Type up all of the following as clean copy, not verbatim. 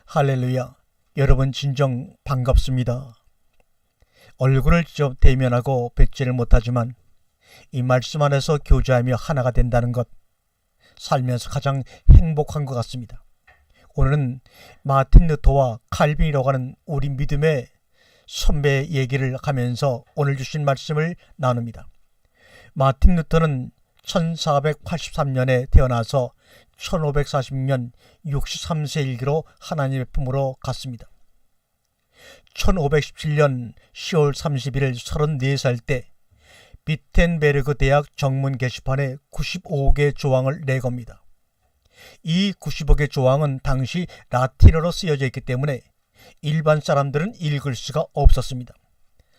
할렐루야. 여러분 진정 반갑습니다. 얼굴을 직접 대면하고 뵙지를 못하지만 이 말씀 안에서 교제하며 하나가 된다는 것, 살면서 가장 행복한 것 같습니다. 오늘은 마틴 루터와 칼빈이라고 하는 우리 믿음의 선배의 얘기를 하면서 오늘 주신 말씀을 나눕니다. 마틴 루터는 1483년에 태어나서 1540년 63세 일기로 하나님의 품으로 갔습니다. 1517년 10월 31일 34살 때 비텐베르그 대학 정문 게시판에 95개 조항을 내겁니다. 이 95개 조항은 당시 라틴어로 쓰여져 있기 때문에 일반 사람들은 읽을 수가 없었습니다.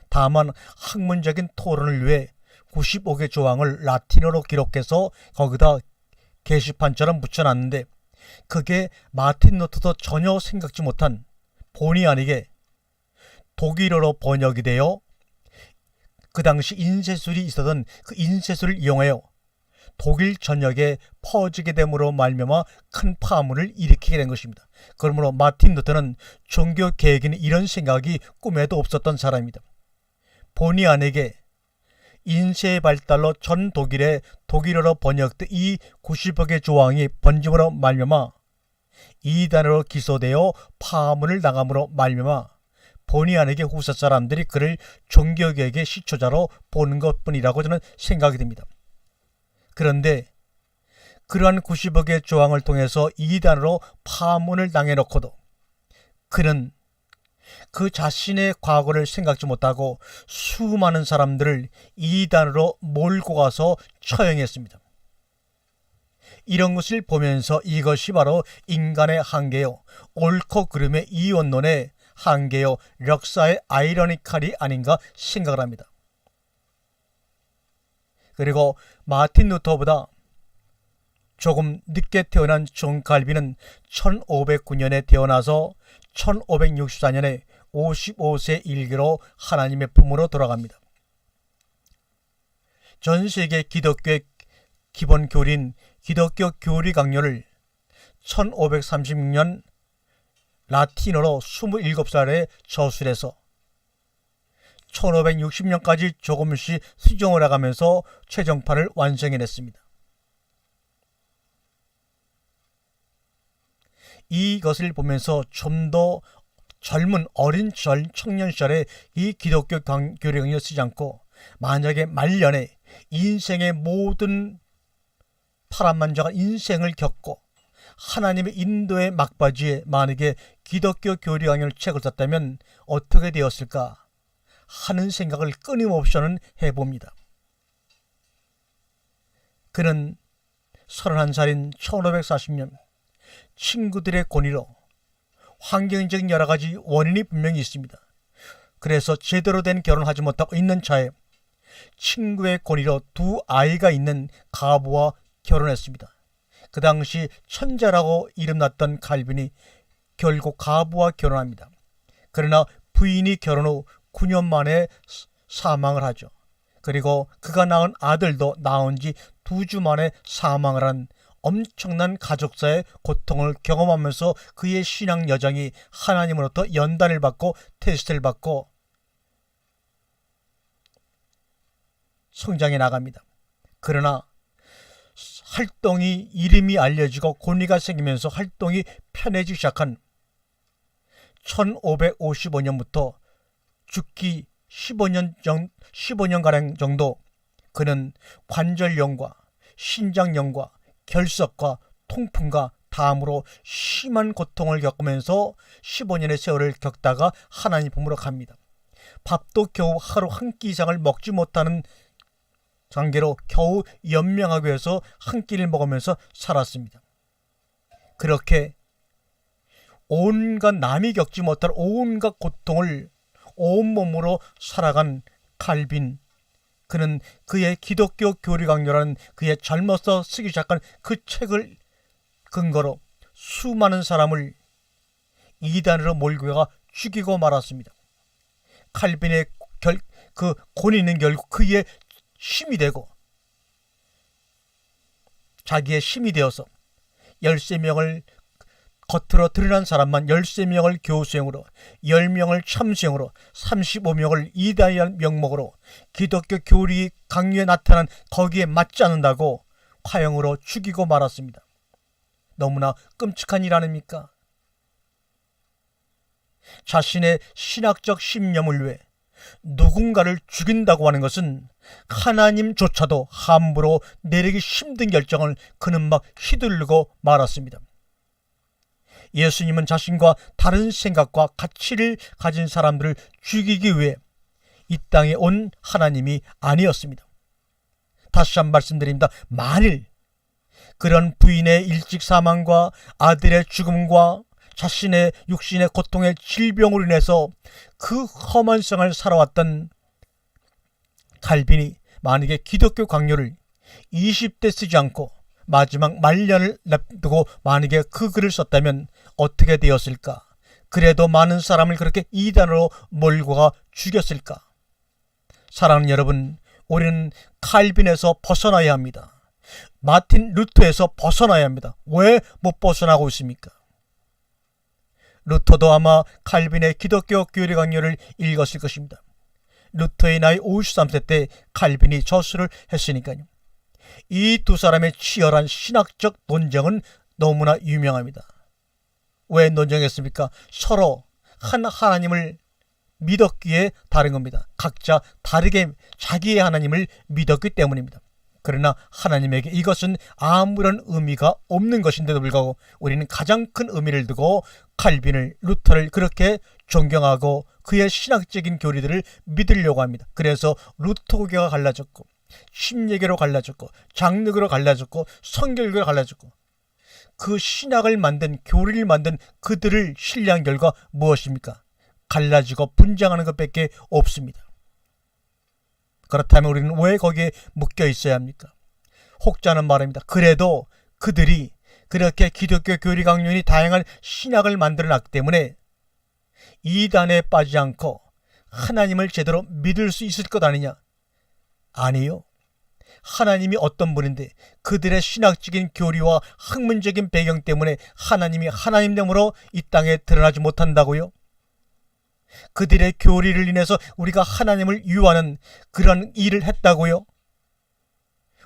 다만 학문적인 토론을 위해 95개 조항을 라틴어로 기록해서 거기다 게시판처럼 붙여놨는데, 그게 마틴 루터도 전혀 생각지 못한 본의 아니게 독일어로 번역이 되어 그 당시 인쇄술이 있었던 그 인쇄술을 이용하여 독일 전역에 퍼지게 됨으로 말미암아 큰 파문을 일으키게 된 것입니다. 그러므로 마틴 루터는 종교 개혁에는 이런 생각이 꿈에도 없었던 사람입니다. 본의 아니게 인쇄의 발달로 전 독일에 독일어로 번역된 이 90억의 조항이 번짐으로 말미암아 이단으로 기소되어 파문을 당함으로 말미암아 본의 아니게 후세 사람들이 그를 종교개혁의 시초자로 보는 것뿐이라고 저는 생각이 듭니다. 그런데 그러한 90억의 조항을 통해서 이단으로 파문을 당해놓고도 그는 그 자신의 과거를 생각지 못하고 수많은 사람들을 이단으로 몰고 가서 처형했습니다. 이런 것을 보면서 이것이 바로 인간의 한계요, 옳고 그름의 이원론의 한계요, 역사의 아이러니칼이 아닌가 생각을 합니다. 그리고 마틴 루터보다 조금 늦게 태어난 존 칼빈은 1509년에 태어나서 1564년에 55세 일기로 하나님의 품으로 돌아갑니다. 전 세계 기독교의 기본 교리인 기독교 교리 강요를 1536년 라틴어로 27살에 저술해서 1560년까지 조금씩 수정을 해가면서 최종판을 완성해냈습니다. 이것을 보면서 좀 더 젊은 어린 청년 시절에 이 기독교 교리 강요를 쓰지 않고 만약에 말년에 인생의 모든 파란만장한 인생을 겪고 하나님의 인도의 막바지에 만약에 기독교 교리 강요를 책을 썼다면 어떻게 되었을까 하는 생각을 끊임없이 해봅니다. 그는 31살인 1540년 친구들의 권위로, 환경적인 여러 가지 원인이 분명히 있습니다. 그래서 제대로 된 결혼을 하지 못하고 있는 차에 친구의 권위로 두 아이가 있는 가부와 결혼했습니다. 그 당시 천재라고 이름났던 칼빈이 결국 가부와 결혼합니다. 그러나 부인이 결혼 후 9년 만에 사망을 하죠. 그리고 그가 낳은 아들도 낳은 지 2주 만에 사망을 한 엄청난 가족사의 고통을 경험하면서 그의 신앙 여정이 하나님으로부터 연단을 받고 테스트를 받고 성장해 나갑니다. 그러나 활동이 이름이 알려지고 권위가 생기면서 활동이 편해지기 시작한 1555년부터 죽기 15년가량 정도 그는 관절염과 신장염과 결석과 통풍과 다음으로 심한 고통을 겪으면서 15년의 세월을 겪다가 하나님 품으로 갑니다. 밥도 겨우 하루 한 끼 이상을 먹지 못하는 관계로 겨우 연명하기 위해서 한 끼를 먹으면서 살았습니다. 그렇게 온갖 남이 겪지 못할 온갖 고통을 온몸으로 살아간 칼빈, 그는 그의 기독교 교리 강요라는 그의 젊어서 쓰기 시작한 그 책을 근거로 수많은 사람을 이단으로 몰고 가 죽이고 말았습니다. 칼빈의 그 권위는 결국 그의 힘이 되고 자기의 힘이 되어서 13명을 겉으로 드러난 사람만 13명을 교수형으로, 10명을 참수형으로, 35명을 이단이라는 명목으로 기독교 교리 강요에 나타난 거기에 맞지 않는다고 화형으로 죽이고 말았습니다. 너무나 끔찍한 일 아닙니까? 자신의 신학적 신념을 위해 누군가를 죽인다고 하는 것은 하나님조차도 함부로 내리기 힘든 결정을 그는 막 휘두르고 말았습니다. 예수님은 자신과 다른 생각과 가치를 가진 사람들을 죽이기 위해 이 땅에 온 하나님이 아니었습니다. 다시 한번 말씀드립니다. 만일 그런 부인의 일찍 사망과 아들의 죽음과 자신의 육신의 고통의 질병으로 인해서 그 험한 생을 살아왔던 칼빈이 만약에 기독교 강요를 20대 쓰지 않고 마지막 말년을 냅두고 만약에 그 글을 썼다면 어떻게 되었을까? 그래도 많은 사람을 그렇게 이단으로 몰고 가 죽였을까? 사랑하는 여러분, 우리는 칼빈에서 벗어나야 합니다. 마틴 루터에서 벗어나야 합니다. 왜 못 벗어나고 있습니까? 루터도 아마 칼빈의 기독교 교리 강요를 읽었을 것입니다. 루터의 나이 53세 때 칼빈이 저수를 했으니까요. 이 두 사람의 치열한 신학적 논쟁은 너무나 유명합니다. 왜 논쟁했습니까? 서로 한 하나님을 믿었기에 다른 겁니다. 각자 다르게 자기의 하나님을 믿었기 때문입니다. 그러나 하나님에게 이것은 아무런 의미가 없는 것인데도 불구하고 우리는 가장 큰 의미를 두고 칼빈을, 루터를 그렇게 존경하고 그의 신학적인 교리들을 믿으려고 합니다. 그래서 루터교가 갈라졌고 침례교로 갈라졌고 장르교로 갈라졌고 성결교로 갈라졌고 그 신학을 만든, 교리를 만든 그들을 신뢰한 결과 무엇입니까? 갈라지고 분쟁하는 것밖에 없습니다. 그렇다면 우리는 왜 거기에 묶여 있어야 합니까? 혹자는 말합니다. 그래도 그들이 그렇게 기독교 교리 강요인이 다양한 신학을 만들어놨기 때문에 이단에 빠지지 않고 하나님을 제대로 믿을 수 있을 것 아니냐? 아니요. 하나님이 어떤 분인데 그들의 신학적인 교리와 학문적인 배경 때문에 하나님이 하나님됨으로 이 땅에 드러나지 못한다고요? 그들의 교리를 인해서 우리가 하나님을 유하는 그런 일을 했다고요?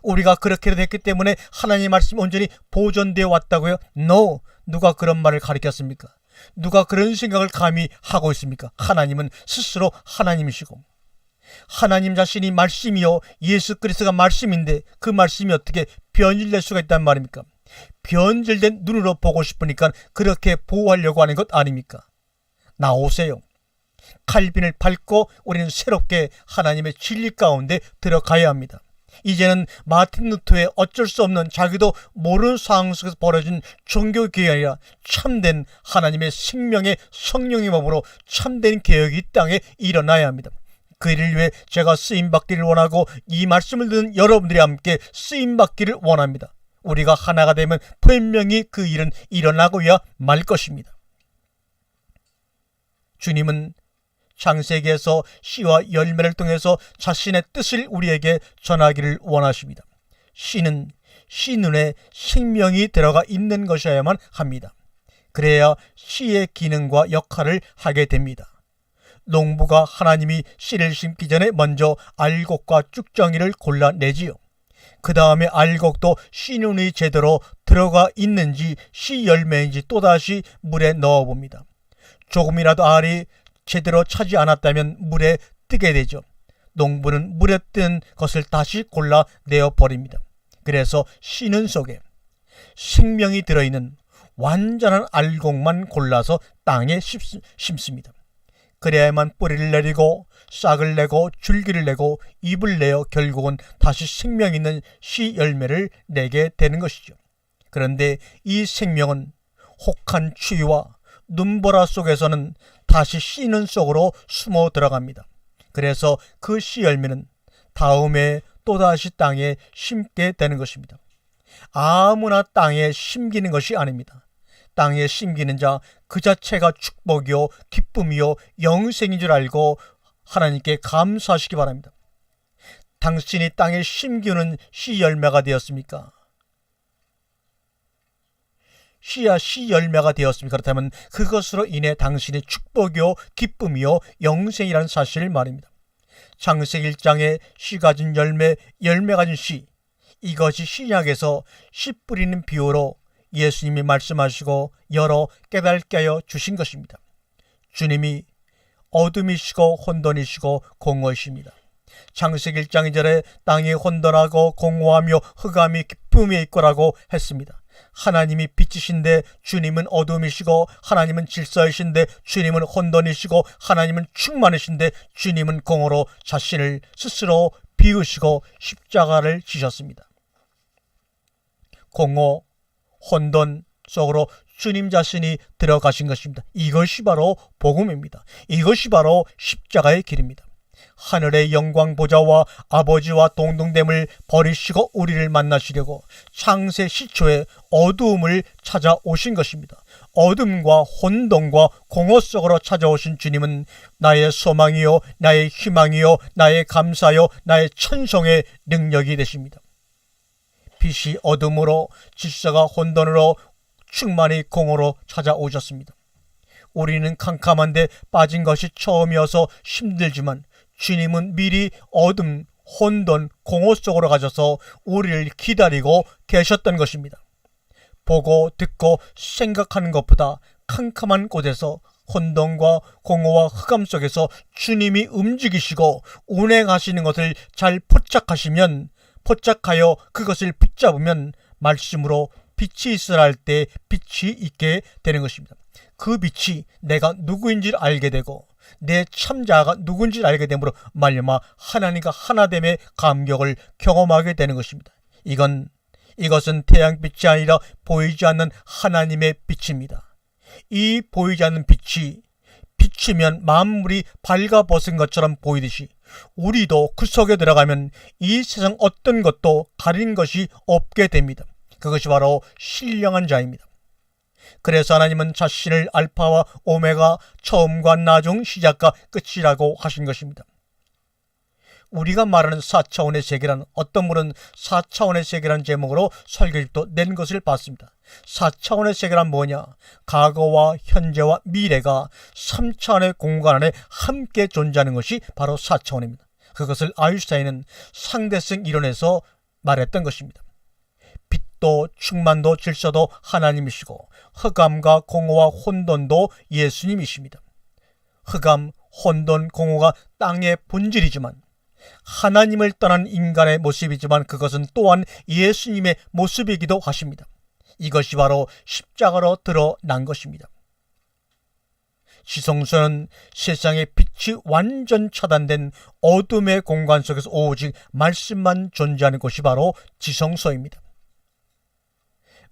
우리가 그렇게 됐기 때문에 하나님의 말씀이 온전히 보존되어 왔다고요? No! 누가 그런 말을 가르쳤습니까? 누가 그런 생각을 감히 하고 있습니까? 하나님은 스스로 하나님이시고 하나님 자신이 말씀이요 예수 그리스도가 말씀인데 그 말씀이 어떻게 변질될 수가 있단 말입니까? 변질된 눈으로 보고 싶으니까 그렇게 보호하려고 하는 것 아닙니까? 나오세요. 칼빈을 밟고 우리는 새롭게 하나님의 진리 가운데 들어가야 합니다. 이제는 마틴 루터의 어쩔 수 없는 자기도 모르는 상황 속에서 벌어진 종교개혁이 아니라 참된 하나님의 생명의 성령의 법으로 참된 개혁이 이 땅에 일어나야 합니다. 그 일을 위해 제가 쓰임받기를 원하고 이 말씀을 듣는 여러분들이 함께 쓰임받기를 원합니다. 우리가 하나가 되면 분명히 그 일은 일어나고야 말 것입니다. 주님은 창세기에서 씨와 열매를 통해서 자신의 뜻을 우리에게 전하기를 원하십니다. 씨는 씨 눈에 생명이 들어가 있는 것이어야만 합니다. 그래야 씨의 기능과 역할을 하게 됩니다. 농부가 하나님이 씨를 심기 전에 먼저 알곡과 쭉정이를 골라내지요. 그 다음에 알곡도 씨눈이 제대로 들어가 있는지 씨 열매인지 또다시 물에 넣어봅니다. 조금이라도 알이 제대로 차지 않았다면 물에 뜨게 되죠. 농부는 물에 뜬 것을 다시 골라내어 버립니다. 그래서 씨눈 속에 생명이 들어있는 완전한 알곡만 골라서 땅에 심습니다. 그래야만 뿌리를 내리고 싹을 내고 줄기를 내고 잎을 내어 결국은 다시 생명 있는 씨 열매를 내게 되는 것이죠. 그런데 이 생명은 혹한 추위와 눈보라 속에서는 다시 씨눈 속으로 숨어 들어갑니다. 그래서 그 씨 열매는 다음에 또다시 땅에 심게 되는 것입니다. 아무나 땅에 심기는 것이 아닙니다. 땅에 심기는 자 그 자체가 축복이요 기쁨이요 영생인 줄 알고 하나님께 감사하시기 바랍니다. 당신이 땅에 심기는 씨 열매가 되었습니까? 씨앗이 열매가 되었습니다. 그렇다면 그것으로 인해 당신의 축복이요 기쁨이요 영생이라는 사실을 말입니다. 창세기 1장에 씨 가진 열매, 열매 가진 씨, 이것이 신약에서 씨 뿌리는 비유로 예수님이 말씀하시고 여러 깨닫게 하여 주신 것입니다. 주님이 어둠이시고 혼돈이시고 공허이십니다. 창세기 1장 2절에 땅이 혼돈하고 공허하며 흑암이 깊음에 있고라고 했습니다. 하나님이 빛이신데 주님은 어둠이시고, 하나님은 질서이신데 주님은 혼돈이시고, 하나님은 충만이신데 주님은 공허로 자신을 스스로 비우시고 십자가를 지셨습니다. 공허, 혼돈 속으로 주님 자신이 들어가신 것입니다. 이것이 바로 복음입니다. 이것이 바로 십자가의 길입니다. 하늘의 영광 보좌와 아버지와 동등됨을 버리시고 우리를 만나시려고 창세 시초에 어두움을 찾아오신 것입니다. 어둠과 혼돈과 공허 속으로 찾아오신 주님은 나의 소망이요, 나의 희망이요, 나의 감사요, 나의 천성의 능력이 되십니다. 빛이 어둠으로, 질서가 혼돈으로, 충만히 공허로 찾아오셨습니다. 우리는 캄캄한데 빠진 것이 처음이어서 힘들지만 주님은 미리 어둠, 혼돈, 공허 속으로 가셔서 우리를 기다리고 계셨던 것입니다. 보고 듣고 생각하는 것보다 캄캄한 곳에서 혼돈과 공허와 흑암 속에서 주님이 움직이시고 운행하시는 것을 잘 포착하여 그것을 붙잡으면 말씀으로 빛이 있어야 할 때 빛이 있게 되는 것입니다. 그 빛이 내가 누구인지를 알게 되고 내 참자가 누군지를 알게 됨으로 말미암아 하나님과 하나됨의 감격을 경험하게 되는 것입니다. 이것은 태양빛이 아니라 보이지 않는 하나님의 빛입니다. 이 보이지 않는 빛이 비추면 만물이 발가벗은 것처럼 보이듯이 우리도 그 속에 들어가면 이 세상 어떤 것도 가린 것이 없게 됩니다. 그것이 바로 신령한 자입니다. 그래서 하나님은 자신을 알파와 오메가, 처음과 나중, 시작과 끝이라고 하신 것입니다. 우리가 말하는 4차원의 세계란, 어떤 분은 4차원의 세계라는 제목으로 설교집도 낸 것을 봤습니다. 4차원의 세계란 뭐냐? 과거와 현재와 미래가 3차원의 공간 안에 함께 존재하는 것이 바로 4차원입니다. 그것을 아인슈타인은 상대성 이론에서 말했던 것입니다. 빛도 충만도 질서도 하나님이시고 흑암과 공허와 혼돈도 예수님이십니다. 흑암, 혼돈, 공허가 땅의 본질이지만 하나님을 떠난 인간의 모습이지만 그것은 또한 예수님의 모습이기도 하십니다. 이것이 바로 십자가로 드러난 것입니다. 지성소는 세상의 빛이 완전 차단된 어둠의 공간 속에서 오직 말씀만 존재하는 곳이 바로 지성소입니다.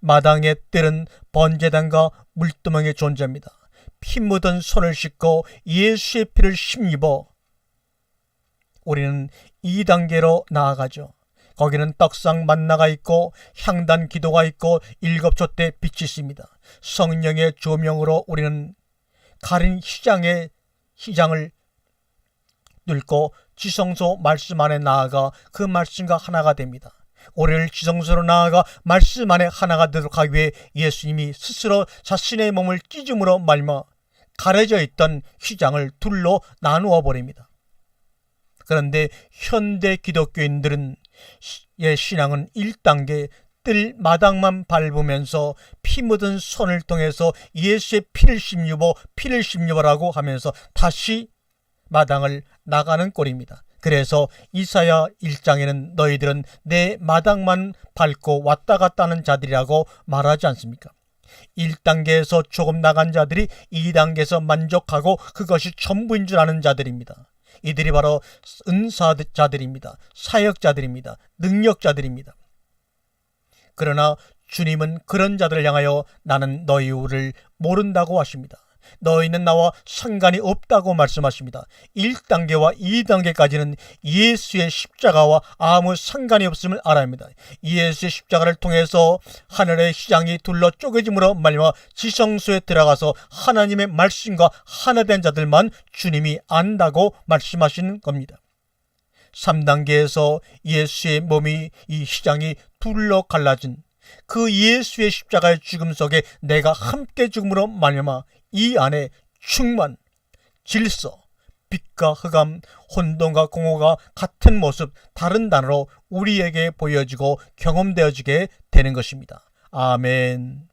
마당의 뜰은 번제단과 물두멍의 존재입니다. 피 묻은 손을 씻고 예수의 피를 힘입어 우리는 2단계로 나아가죠. 거기는 떡상 만나가 있고 향단 기도가 있고 일곱촛대 빛이 있습니다. 성령의 조명으로 우리는 가린 시장을 뚫고 지성소 말씀 안에 나아가 그 말씀과 하나가 됩니다. 우리를 지성소로 나아가 말씀 안에 하나가 되도록 하기 위해 예수님이 스스로 자신의 몸을 찢음으로 말미암아 가려져 있던 휘장을 둘로 나누어 버립니다. 그런데 현대 기독교인들은 의 신앙은 1단계 뜰 마당만 밟으면서 피 묻은 손을 통해서 예수의 피를 심유보라고 하면서 다시 마당을 나가는 꼴입니다. 그래서 이사야 1장에는 너희들은 내 마당만 밟고 왔다 갔다 하는 자들이라고 말하지 않습니까? 1단계에서 조금 나간 자들이 2단계에서 만족하고 그것이 전부인 줄 아는 자들입니다. 이들이 바로 은사자들입니다. 사역자들입니다. 능력자들입니다. 그러나 주님은 그런 자들을 향하여 나는 너희를 모른다고 하십니다. 너희는 나와 상관이 없다고 말씀하십니다. 1단계와 2단계까지는 예수의 십자가와 아무 상관이 없음을 알아야 합니다. 예수의 십자가를 통해서 하늘의 시장이 둘러 쪼개짐으로 말미암아 지성소에 들어가서 하나님의 말씀과 하나 된 자들만 주님이 안다고 말씀하시는 겁니다. 3단계에서 예수의 몸이 이 시장이 둘러 갈라진 그 예수의 십자가의 죽음 속에 내가 함께 죽음으로 말미암아 이 안에 충만, 질서, 빛과 흑암, 혼돈과 공허가 같은 모습, 다른 단어로 우리에게 보여지고 경험되어지게 되는 것입니다. 아멘.